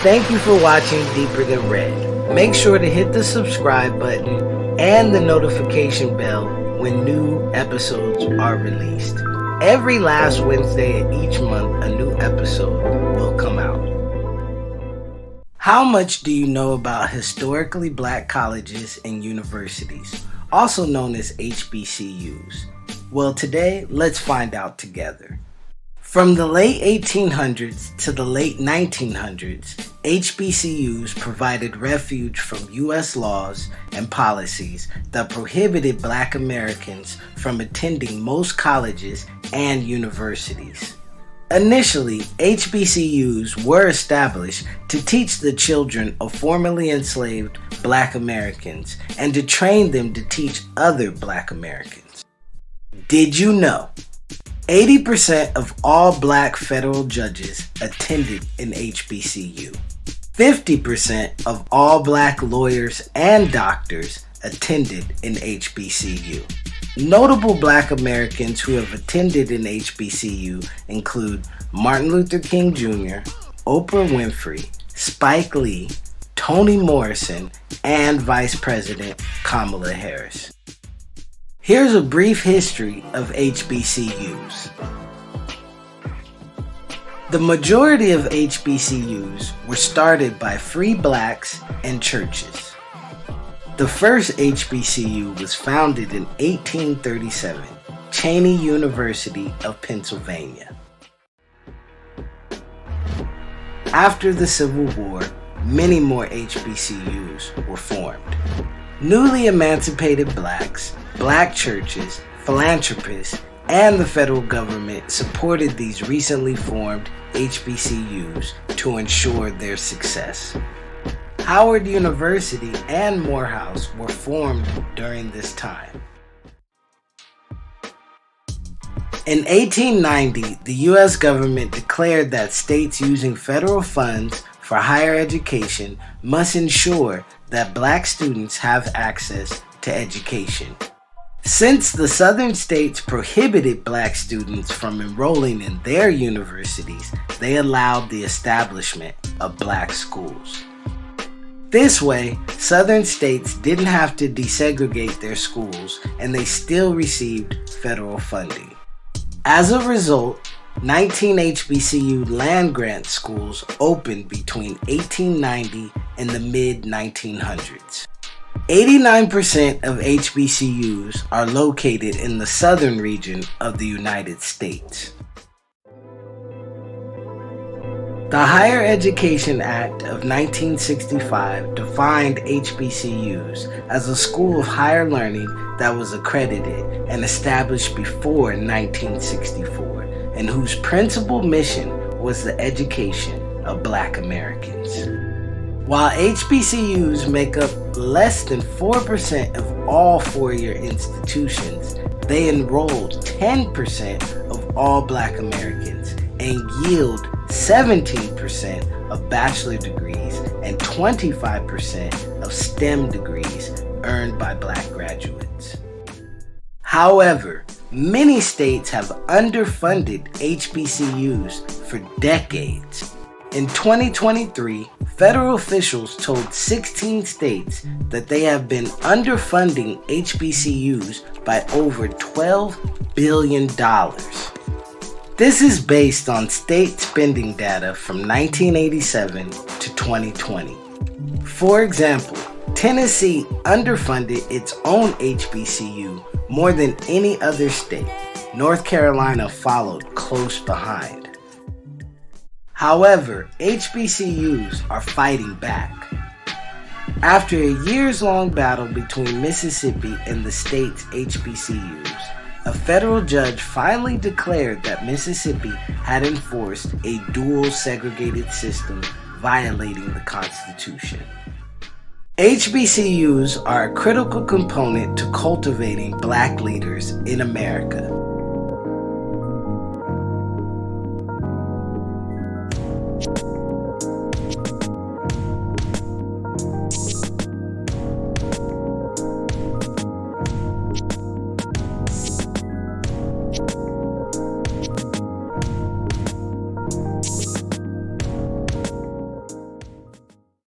Thank you for watching Deeper Than Red. Make sure to hit the subscribe button and the notification bell when new episodes are released. Every last Wednesday of each month, a new episode will come out. How much do you know about historically black colleges and universities, also known as HBCUs? Well, today, let's find out together. From the late 1800s to the late 1900s, HBCUs provided refuge from U.S. laws and policies that prohibited Black Americans from attending most colleges and universities. Initially, HBCUs were established to teach the children of formerly enslaved Black Americans and to train them to teach other Black Americans. Did you know 80% of all Black federal judges attended an HBCU? 50% of all Black lawyers and doctors attended an HBCU. Notable Black Americans who have attended an HBCU include Martin Luther King Jr., Oprah Winfrey, Spike Lee, Toni Morrison, and Vice President Kamala Harris. Here's a brief history of HBCUs. The majority of HBCUs were started by free blacks and churches. The first HBCU was founded in 1837, Cheyney University of Pennsylvania. After the Civil War, many more HBCUs were formed. Newly emancipated blacks, black churches, philanthropists, and the federal government supported these recently formed HBCUs to ensure their success. Howard University and Morehouse were formed during this time. In 1890, the U.S. government declared that states using federal funds for higher education must ensure that Black students have access to education. Since the southern states prohibited Black students from enrolling in their universities, they allowed the establishment of Black schools. This way, southern states didn't have to desegregate their schools, and they still received federal funding. As a result, 19 HBCU land-grant schools opened between 1890 and the mid-1900s. 89% of HBCUs are located in the southern region of the United States. The Higher Education Act of 1965 defined HBCUs as a school of higher learning that was accredited and established before 1964, and whose principal mission was the education of Black Americans. While HBCUs make up less than 4% of all four-year institutions, they enrolled 10% of all Black Americans and yield 17% of bachelor degrees and 25% of STEM degrees earned by Black graduates. However, many states have underfunded HBCUs for decades. In 2023, federal officials told 16 states that they have been underfunding HBCUs by over $12 billion. This is based on state spending data from 1987 to 2020. For example, Tennessee underfunded its own HBCU more than any other state. North Carolina followed close behind. However, HBCUs are fighting back. After a years-long battle between Mississippi and the state's HBCUs, a federal judge finally declared that Mississippi had enforced a dual segregated system violating the Constitution. HBCUs are a critical component to cultivating Black leaders in America.